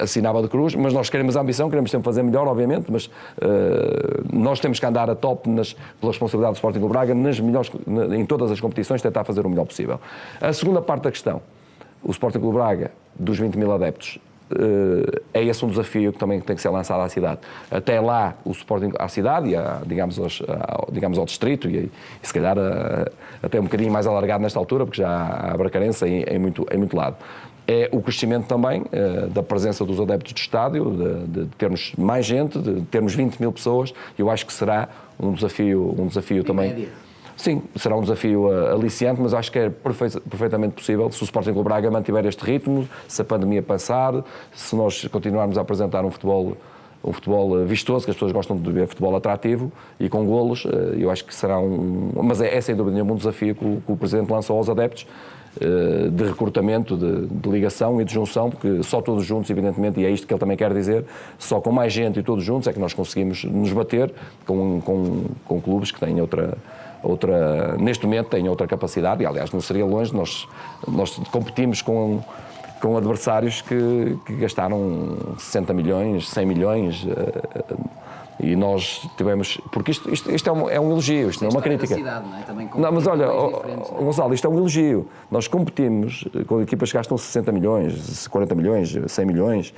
assinava de cruz, mas nós queremos ambição, queremos sempre fazer melhor, obviamente, mas nós temos que andar a top pela responsabilidade do Sporting Clube Braga, em todas as competições, tentar fazer o melhor possível. A segunda parte da questão, o Sporting Clube Braga, dos 20 mil adeptos, é esse um desafio que também tem que ser lançado à cidade. Até lá, o Sporting à cidade, digamos ao distrito, e se calhar até um bocadinho mais alargado nesta altura, porque já há Bracarense em muito lado. É o crescimento também da presença dos adeptos do estádio, de termos mais gente, de termos 20 mil pessoas. Eu acho que será um desafio também. Média. Sim, será um desafio aliciante, mas acho que é perfeitamente possível se o Sporting Clube Braga mantiver este ritmo, se a pandemia passar, se nós continuarmos a apresentar um futebol vistoso, que as pessoas gostam de ver futebol atrativo e com golos. Eu acho que será mas é sem dúvida nenhuma um desafio que o Presidente lançou aos adeptos, de recrutamento, de ligação e de junção, porque só todos juntos, evidentemente, e é isto que ele também quer dizer, só com mais gente e todos juntos é que nós conseguimos nos bater com clubes que têm neste momento têm outra capacidade, e aliás não seria longe, nós competimos com adversários que gastaram 60 milhões, 100 milhões, e nós tivemos... Porque isto é um elogio, isto não é uma crítica. Cidade, não é? Também não, mas olha, Gonçalo, isto é um elogio. Nós competimos com equipas que gastam 60 milhões, 40 milhões, 100 milhões,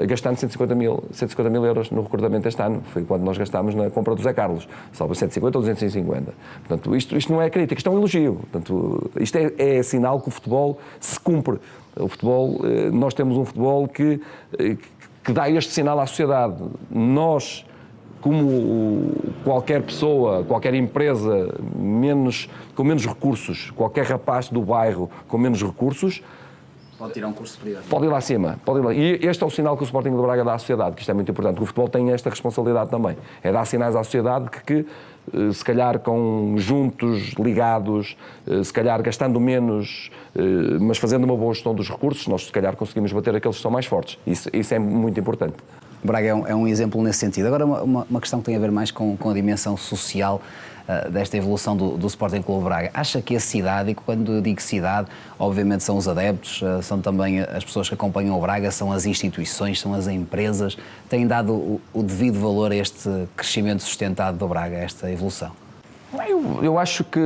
gastando 150 mil euros no recrutamento este ano. Foi quando nós gastámos na compra do Zé Carlos. Salvo 150 ou 250. Portanto, isto não é crítica, isto é um elogio. Portanto, isto é sinal que o futebol se cumpre. O futebol, nós temos um futebol que dá este sinal à sociedade. Nós, como qualquer pessoa, qualquer empresa com menos recursos, qualquer rapaz do bairro com menos recursos, pode tirar um curso superior. Pode ir lá acima. E este é o sinal que o Sporting de Braga dá à sociedade, que isto é muito importante, que o futebol tem esta responsabilidade também. É dar sinais à sociedade que se calhar juntos, ligados, se calhar gastando menos, mas fazendo uma boa gestão dos recursos, nós se calhar conseguimos bater aqueles que são mais fortes. Isso é muito importante. O Braga é um exemplo nesse sentido. Agora, uma questão que tem a ver mais com a dimensão social desta evolução do Sporting Clube Braga. Acha que a cidade, e quando eu digo cidade, obviamente são os adeptos, são também as pessoas que acompanham o Braga, são as instituições, são as empresas, têm dado o devido valor a este crescimento sustentado do Braga, a esta evolução? Eu acho que,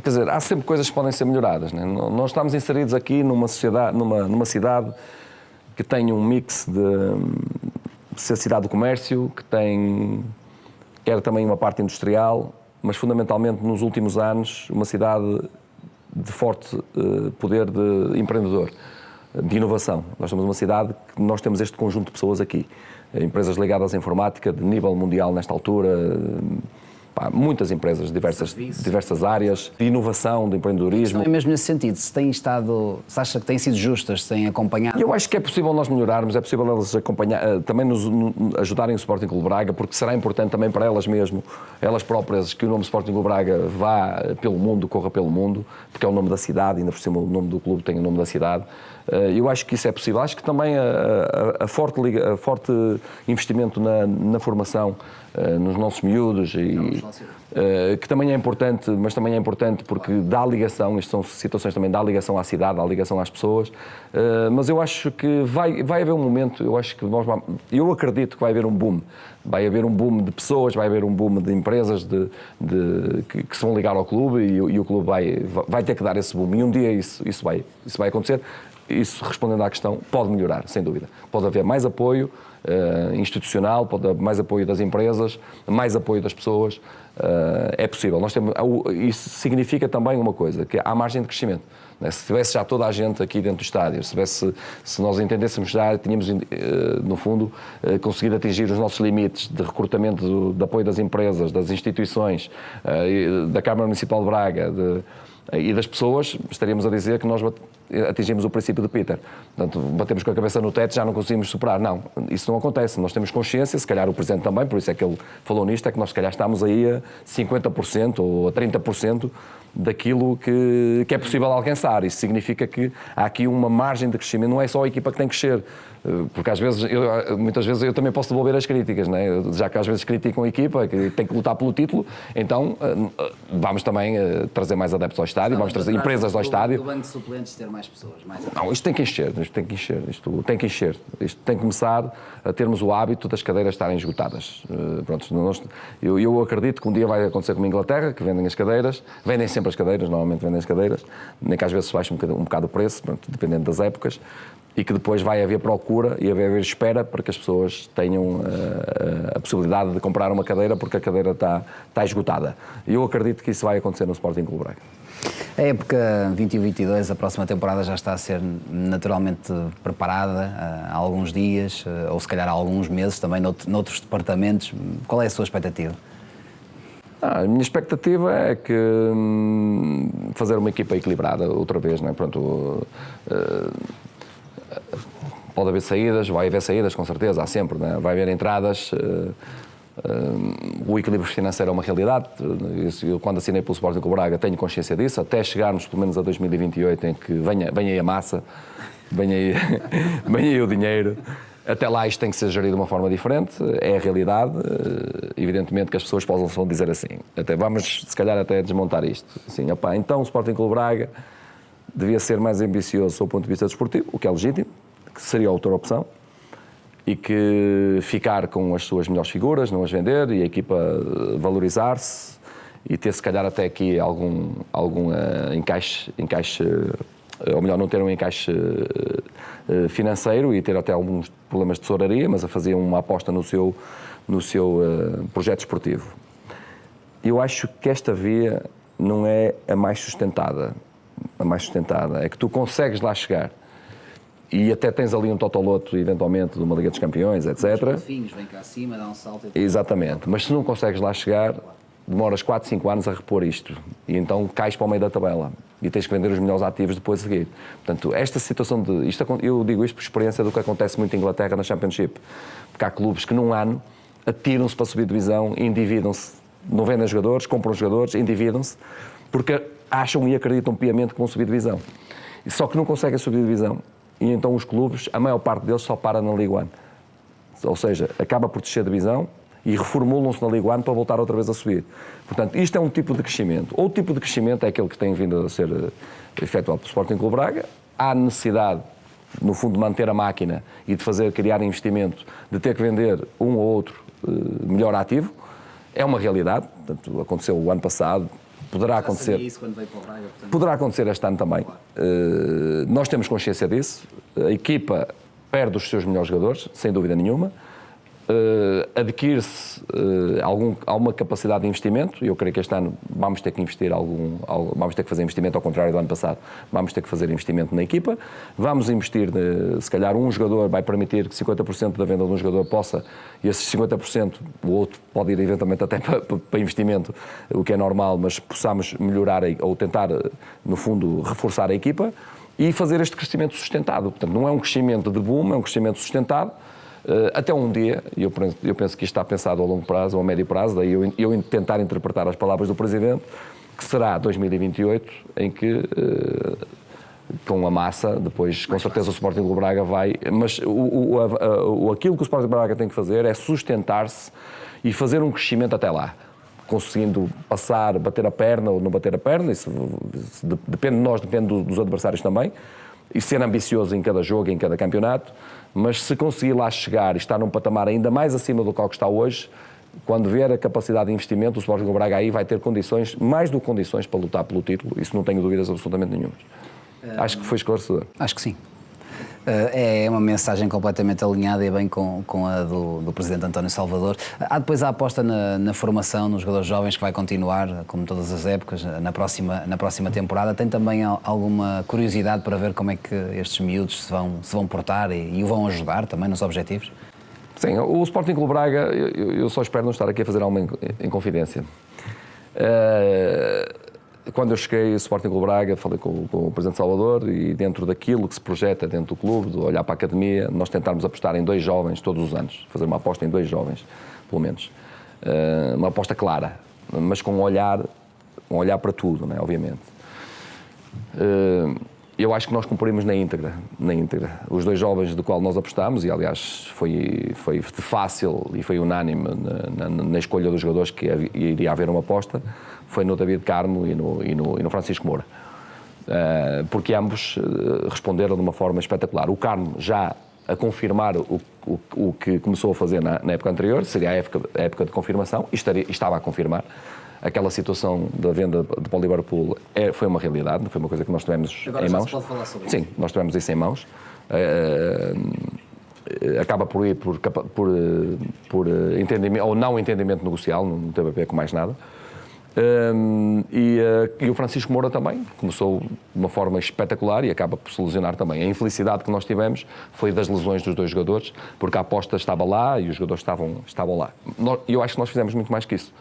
quer dizer, há sempre coisas que podem ser melhoradas, né? Nós estamos inseridos aqui numa sociedade, numa cidade que tem um mix de ser cidade do comércio, que quer também uma parte industrial, mas fundamentalmente nos últimos anos uma cidade de forte poder de empreendedor, de inovação. Nós somos uma cidade que nós temos este conjunto de pessoas aqui. Empresas ligadas à informática de nível mundial nesta altura, muitas empresas, diversas áreas, de inovação, de empreendedorismo. É mesmo nesse sentido, se acha que têm sido justas, se têm acompanhado? Eu acho que é possível nós melhorarmos, é possível elas acompanhar, também nos ajudarem o Sporting Clube Braga, porque será importante também para elas mesmo, elas próprias, que o nome Sporting Clube Braga vá pelo mundo, corra pelo mundo, porque é o nome da cidade, ainda por cima o nome do clube tem o nome da cidade. Eu acho que isso é possível. Acho que também a forte investimento na formação, nos nossos miúdos, que também é importante, mas também é importante porque dá ligação, isto são situações também, dá ligação à cidade, dá ligação às pessoas, mas eu acho que vai haver um momento, eu acredito que vai haver um boom. Vai haver um boom de pessoas, vai haver um boom de empresas que se vão ligar ao clube e o clube vai ter que dar esse boom. E um dia isso vai acontecer. Isso, respondendo à questão, pode melhorar, sem dúvida. Pode haver mais apoio institucional, pode haver mais apoio das empresas, mais apoio das pessoas. É possível. Isso significa também uma coisa, que há margem de crescimento. Se tivesse já toda a gente aqui dentro do estádio, se nós entendêssemos já, tínhamos, no fundo, conseguido atingir os nossos limites de recrutamento, de apoio das empresas, das instituições, da Câmara Municipal de Braga, e das pessoas, estaríamos a dizer que nós atingimos o princípio de Peter. Portanto, batemos com a cabeça no teto e já não conseguimos superar. Não, isso não acontece. Nós temos consciência, se calhar o Presidente também, por isso é que ele falou nisto, é que nós se calhar estamos aí a 50% ou a 30% daquilo que é possível alcançar. Isso significa que há aqui uma margem de crescimento, não é só a equipa que tem que crescer, porque muitas vezes eu também posso devolver as críticas, não é? Já que às vezes criticam a equipa, que tem que lutar pelo título, então vamos também trazer mais adeptos ao estádio, vamos trazer empresas ao estádio. O banco de suplentes ter mais pessoas, Não, isto tem que encher, isto tem que começar a termos o hábito das cadeiras estarem esgotadas. Pronto, eu acredito que um dia vai acontecer como a Inglaterra, que vendem as cadeiras, vendem sempre as cadeiras, normalmente vendem as cadeiras, nem que às vezes baixa um bocado o preço, pronto, dependendo das épocas, e que depois vai haver procura e vai haver espera para que as pessoas tenham a possibilidade de comprar uma cadeira porque a cadeira está esgotada. E eu acredito que isso vai acontecer no Sporting Clube Braga. A época 21-22, a próxima temporada já está a ser naturalmente preparada há alguns dias, ou se calhar há alguns meses também noutros departamentos. Qual é a sua expectativa? A minha expectativa é que fazer uma equipa equilibrada outra vez, não é? Pronto, pode haver saídas, vai haver saídas com certeza, há sempre, não é? Vai haver entradas. O equilíbrio financeiro é uma realidade. Eu, quando assinei pelo Sporting Clube Braga, tenho consciência disso, até chegarmos pelo menos a 2028, em que venha aí a massa, venha aí o dinheiro. Até lá isto tem que ser gerido de uma forma diferente, é a realidade. Evidentemente que as pessoas possam dizer assim, vamos se calhar até desmontar isto. Assim, então o Sporting Clube Braga devia ser mais ambicioso do ponto de vista desportivo, o que é legítimo, que seria a outra opção, e que ficar com as suas melhores figuras, não as vender, e a equipa valorizar-se e ter se calhar até aqui algum encaixe, ou melhor, não ter um encaixe financeiro e ter até alguns problemas de tesouraria, mas a fazer uma aposta no seu projeto esportivo. Eu acho que esta via não é a mais sustentada. A mais sustentada é que tu consegues lá chegar e até tens ali um totoloto, eventualmente, de uma Liga dos Campeões, etc. Vem cá acima, dá um salto. Exatamente, mas se não consegues lá chegar, demoras 4, 5 anos a repor isto e então cais para o meio da tabela e tens que vender os melhores ativos depois a seguir. Portanto, esta situação eu digo isto por experiência do que acontece muito em Inglaterra na Championship, porque há clubes que num ano atiram-se para subir divisão, endividam-se, não vendem jogadores, compram jogadores, endividam-se, porque acham e acreditam piamente que vão subir divisão. Só que não conseguem subir divisão. E então os clubes, a maior parte deles só para na Liga 1. Ou seja, acaba por descer a divisão e reformulam-se na Liga 1 para voltar outra vez a subir. Portanto, isto é um tipo de crescimento. Outro tipo de crescimento é aquele que tem vindo a ser efetuado pelo Sporting Clube Braga. Há necessidade, no fundo, de manter a máquina e de criar investimento, de ter que vender um ou outro melhor ativo. É uma realidade. Portanto, aconteceu o ano passado. Poderá acontecer. Isso quando veio para o Braga, portanto... Poderá acontecer este ano também. Claro. Nós temos consciência disso. A equipa perde os seus melhores jogadores, sem dúvida nenhuma. adquire-se alguma capacidade de investimento, e eu creio que este ano vamos ter que investir vamos ter que fazer investimento, ao contrário do ano passado, vamos ter que fazer investimento na equipa, vamos investir, se calhar um jogador vai permitir que 50% da venda de um jogador possa, e esses 50%, o outro pode ir eventualmente até para investimento, o que é normal, mas possamos melhorar ou tentar, no fundo, reforçar a equipa e fazer este crescimento sustentado. Portanto, não é um crescimento de boom, é um crescimento sustentado, até um dia, e eu penso que isto está pensado a longo prazo ou a médio prazo, daí eu tentar interpretar as palavras do Presidente, que será 2028, em que, com a massa, depois com certeza o Sporting Clube Braga vai, mas aquilo que o Sporting Clube Braga tem que fazer é sustentar-se e fazer um crescimento até lá, conseguindo passar, bater a perna ou não bater a perna, isso depende de nós, depende dos adversários também, e ser ambicioso em cada jogo, em cada campeonato, mas se conseguir lá chegar e estar num patamar ainda mais acima do que está hoje, quando vier a capacidade de investimento, o Sporting Clube Braga aí vai ter condições, mais do que condições, para lutar pelo título, isso não tenho dúvidas absolutamente nenhumas. Acho que foi esclarecedor. Acho que sim. É uma mensagem completamente alinhada e bem com a do Presidente António Salvador. Há depois a aposta na formação, nos jogadores jovens, que vai continuar, como todas as épocas, na próxima temporada. Tem também alguma curiosidade para ver como é que estes miúdos se vão portar e o vão ajudar também nos objetivos? Sim, o Sporting Clube Braga, eu só espero não estar aqui a fazer alguma inconfidência. Quando eu cheguei ao Sporting Clube Braga, falei com o Presidente Salvador e dentro daquilo que se projeta dentro do clube, de olhar para a academia, nós tentarmos apostar em 2 jovens todos os anos, fazer uma aposta em 2 jovens, pelo menos. Uma aposta clara, mas com um olhar para tudo, né, obviamente. Eu acho que nós cumprimos na íntegra. Os 2 jovens do qual nós apostámos, e aliás foi fácil e foi unânime na escolha dos jogadores que iria haver uma aposta, foi no David Carmo e no Francisco Moura. Porque ambos responderam de uma forma espetacular. O Carmo já a confirmar o que começou a fazer na época anterior, seria a época de confirmação, e estava a confirmar. Aquela situação da venda para o Liverpool foi uma realidade, não foi uma coisa que nós tivemos agora em mãos. Agora já se pode falar sobre isso. Sim, nós tivemos isso em mãos. Acaba por ir por entendimento, ou não entendimento negocial, não teve a ver com mais nada. E o Francisco Moura também começou de uma forma espetacular e acaba por se lesionar também. A infelicidade que nós tivemos foi das lesões dos 2 jogadores, porque a aposta estava lá e os jogadores estavam lá. E eu acho que nós fizemos muito mais que isso,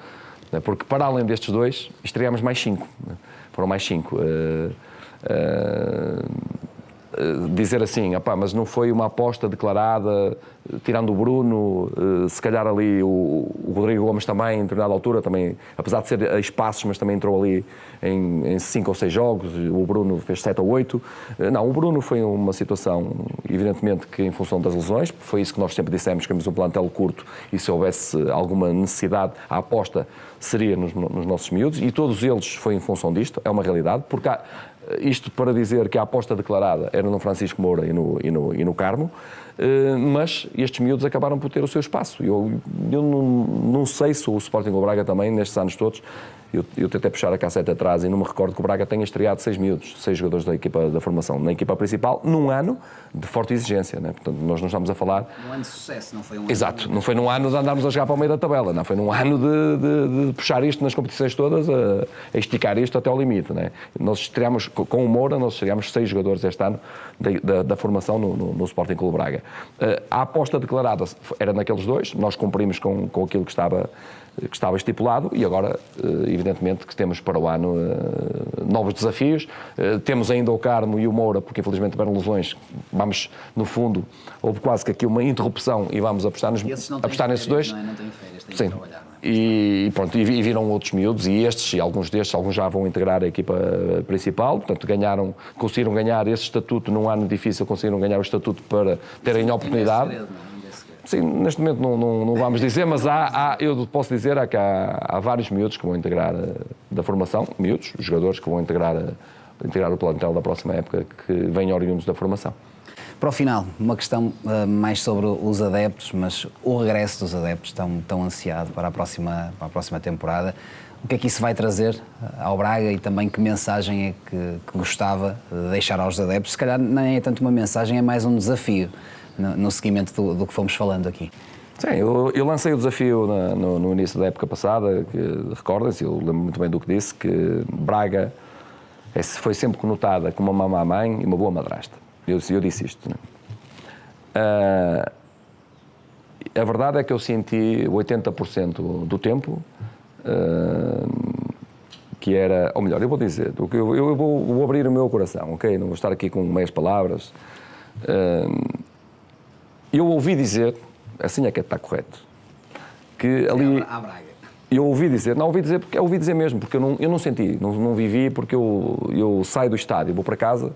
porque para além destes 2, estreámos mais 5. Foram mais 5. Dizer assim, mas não foi uma aposta declarada, tirando o Bruno, se calhar ali o Rodrigo Gomes também, em determinada altura, também, apesar de ser a espaços, mas também entrou ali em 5 ou 6 jogos, o Bruno fez 7 ou 8. Não, o Bruno foi uma situação, evidentemente, que em função das lesões, foi isso que nós sempre dissemos, que temos um plantel curto e se houvesse alguma necessidade, a aposta seria nos nossos miúdos, e todos eles foi em função disto, é uma realidade, porque isto para dizer que a aposta declarada era no Francisco Moura e no Carmo, mas estes miúdos acabaram por ter o seu espaço. Eu não sei se o Sporting Clube Braga também, nestes anos todos, eu tentei puxar a cassete atrás e não me recordo que o Braga tenha estreado 6 miúdos, 6 jogadores da equipa da formação, na equipa principal, num ano de forte exigência, né? Portanto, nós não estamos a falar... Um ano de sucesso, não foi um ano... Exato, não foi num ano de andarmos a jogar para o meio da tabela, não, foi num ano de puxar isto nas competições todas, a esticar isto até ao limite, né? Nós estreámos, com o Moura, nós estreámos 6 jogadores este ano da formação no Sporting Clube Braga. A aposta declarada era naqueles 2, nós cumprimos com aquilo que estava estipulado e agora, evidentemente, que temos para o ano novos desafios. Temos ainda o Carmo e o Moura, porque infelizmente tiveram lesões. Vamos, no fundo, houve quase que aqui uma interrupção e vamos apostar nesses 2. Não têm férias, têm Sim. que trabalhar. Não é? E pronto, e viram outros miúdos e alguns já vão integrar a equipa principal, portanto conseguiram ganhar esse estatuto num ano difícil, conseguiram ganhar o estatuto para terem a oportunidade. Sim, neste momento não vamos dizer, mas eu posso dizer que há vários miúdos que vão integrar da formação, jogadores que vão integrar o plantel da próxima época, que vêm oriundos da formação. Para o final, uma questão mais sobre os adeptos, mas o regresso dos adeptos tão ansiado para a próxima temporada. O que é que isso vai trazer ao Braga e também que mensagem é que gostava de deixar aos adeptos? Se calhar nem é tanto uma mensagem, é mais um desafio no seguimento do que fomos falando aqui. Sim, eu lancei o desafio no início da época passada, que recordem-se, eu lembro muito bem do que disse, que Braga foi sempre conotada como uma má mãe e uma boa madrasta. Eu disse isto. Né? A verdade é que eu senti 80% do tempo que era, ou melhor, eu vou dizer, eu vou abrir o meu coração, ok? Não vou estar aqui com meias palavras. Eu ouvi dizer, assim é que está correto, que ali... À Braga. Eu ouvi dizer porque ouvi dizer mesmo, porque eu não senti, não vivi, porque eu saio do estádio, vou para casa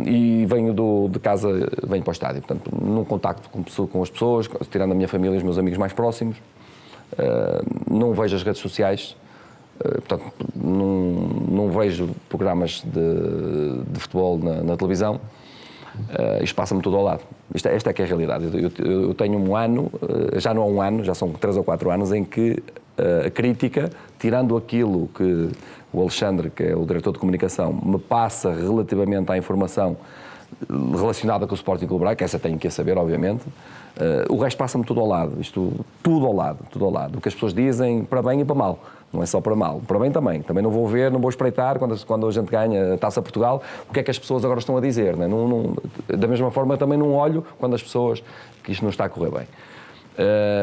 e venho de casa, venho para o estádio. Portanto, num contacto com as pessoas, tirando a minha família e os meus amigos mais próximos, não vejo as redes sociais, portanto, não vejo programas de futebol na televisão. Isto passa-me tudo ao lado. Esta é que é a realidade. Eu tenho um ano, já não há um ano, já são 3 ou 4 anos, em que a crítica, tirando aquilo que o Alexandre, que é o diretor de comunicação, me passa relativamente à informação relacionada com o Sporting Clube Braga, que essa tenho que saber, obviamente, o resto passa-me tudo ao lado. Tudo ao lado. O que as pessoas dizem para bem e para mal. Não é só para mal, para bem também. Também não vou ver, não vou espreitar quando a gente ganha a Taça Portugal, o que é que as pessoas agora estão a dizer. Né? Da mesma forma, também não olho quando as pessoas que isto não está a correr bem.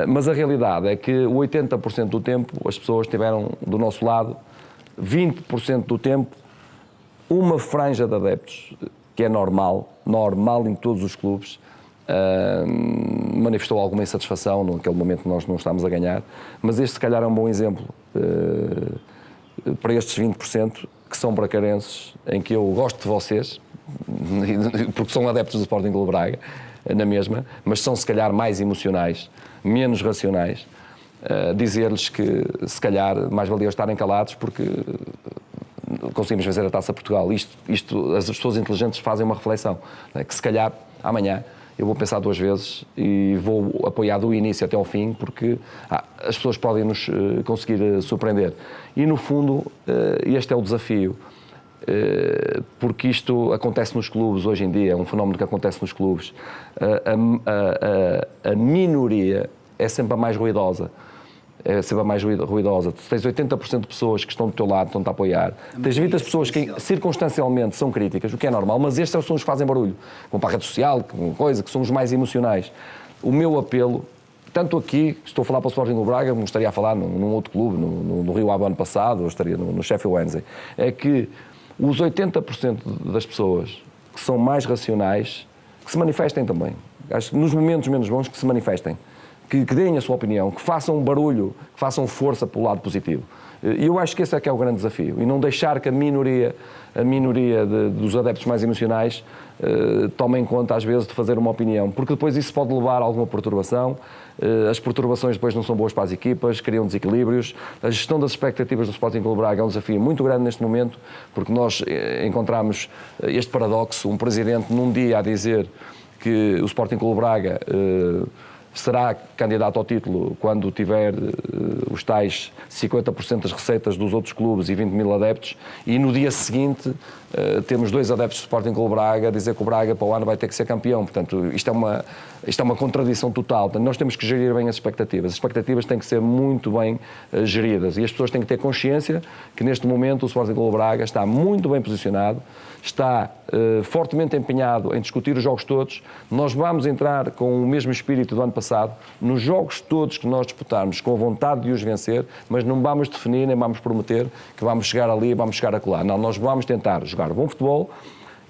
Mas a realidade é que 80% do tempo as pessoas estiveram do nosso lado, 20% do tempo, uma franja de adeptos, que é normal em todos os clubes, manifestou alguma insatisfação naquele momento que nós não estávamos a ganhar, mas este se calhar é um bom exemplo para estes 20% que são bracarenses, em que eu gosto de vocês, porque são adeptos do Sporting Clube Braga, na mesma, mas são se calhar mais emocionais, menos racionais, dizer-lhes que se calhar mais valia estarem calados porque conseguimos vencer a Taça Portugal. As pessoas inteligentes fazem uma reflexão, né? Que se calhar amanhã eu vou pensar 2 vezes e vou apoiar do início até ao fim, porque as pessoas podem nos conseguir surpreender. E no fundo, este é o desafio, porque isto acontece nos clubes hoje em dia, é um fenómeno que acontece nos clubes. A minoria é sempre a mais ruidosa. Se tens 80% de pessoas que estão do teu lado, estão-te a apoiar, tens 20 pessoas que circunstancialmente são críticas, o que é normal, mas estes são os que fazem barulho. Vão para a rede social, que são os mais emocionais. O meu apelo, tanto aqui, estou a falar para o Sporting do Braga, como estaria a falar num outro clube, no Rio Ave ano passado, ou estaria no Sheffield Wednesday, é que os 80% das pessoas que são mais racionais, que se manifestem também. Acho que nos momentos menos bons que se manifestem. Que deem a sua opinião, que façam barulho, que façam força para o lado positivo. E eu acho que esse é que é o grande desafio. E não deixar que a minoria dos adeptos mais emocionais tomem conta, às vezes, de fazer uma opinião. Porque depois isso pode levar a alguma perturbação. As perturbações depois não são boas para as equipas, criam desequilíbrios. A gestão das expectativas do Sporting Clube Braga é um desafio muito grande neste momento, porque nós encontramos este paradoxo, um presidente num dia a dizer que o Sporting Clube Braga será candidato ao título quando tiver os tais 50% das receitas dos outros clubes e 20 mil adeptos, e no dia seguinte temos 2 adeptos do Sporting Clube Braga a dizer que o Braga para o ano vai ter que ser campeão. Portanto, isto é uma contradição total. Portanto, nós temos que gerir bem as expectativas têm que ser muito bem geridas, e as pessoas têm que ter consciência que neste momento o Sporting Clube Braga está muito bem posicionado, está fortemente empenhado em discutir os jogos todos. Nós vamos entrar com o mesmo espírito do ano passado, nos jogos todos que nós disputarmos, com a vontade de os vencer, mas não vamos definir, nem vamos prometer que vamos chegar ali e vamos chegar acolá. Não, nós vamos tentar jogar bom futebol,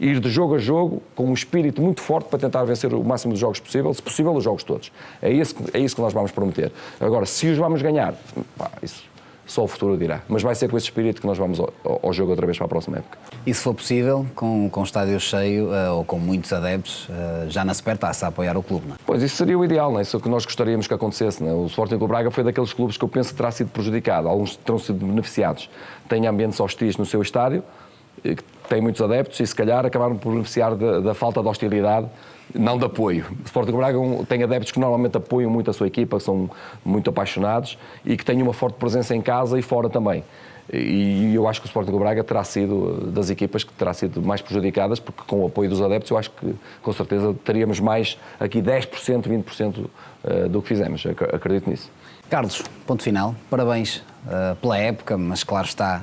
ir de jogo a jogo, com um espírito muito forte para tentar vencer o máximo de jogos possível, se possível os jogos todos. É isso que nós vamos prometer. Agora, se os vamos ganhar, isso só o futuro dirá. Mas vai ser com esse espírito que nós vamos ao jogo outra vez para a próxima época. E se for possível, com o estádio cheio ou com muitos adeptos, já na Supertaça a apoiar o clube, não é? Pois, isso seria o ideal, não é? Isso é o que nós gostaríamos que acontecesse, não é? O Sporting Clube Braga foi daqueles clubes que eu penso que terá sido prejudicado. Alguns terão sido beneficiados. Tem ambientes hostis no seu estádio, que tem muitos adeptos e se calhar acabaram por beneficiar da falta de hostilidade, não de apoio. O Sporting Braga tem adeptos que normalmente apoiam muito a sua equipa, que são muito apaixonados e que têm uma forte presença em casa e fora também. E eu acho que o Sporting Clube Braga terá sido das equipas que terá sido mais prejudicadas, porque com o apoio dos adeptos eu acho que com certeza teríamos mais aqui 10%, 20% do que fizemos, acredito nisso. Carlos, ponto final, parabéns pela época, mas claro está,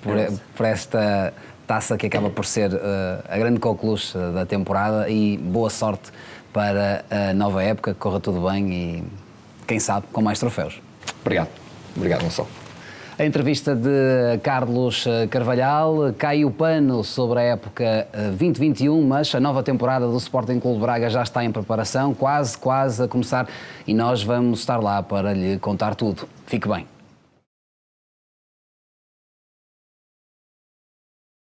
por esta taça que acaba por ser a grande coqueluche da temporada, e boa sorte para a nova época, que corra tudo bem e quem sabe com mais troféus. Obrigado, Gonçalo. A entrevista de Carlos Carvalhal cai o pano sobre a época 2021, mas a nova temporada do Sporting Clube Braga já está em preparação, quase a começar, e nós vamos estar lá para lhe contar tudo. Fique bem.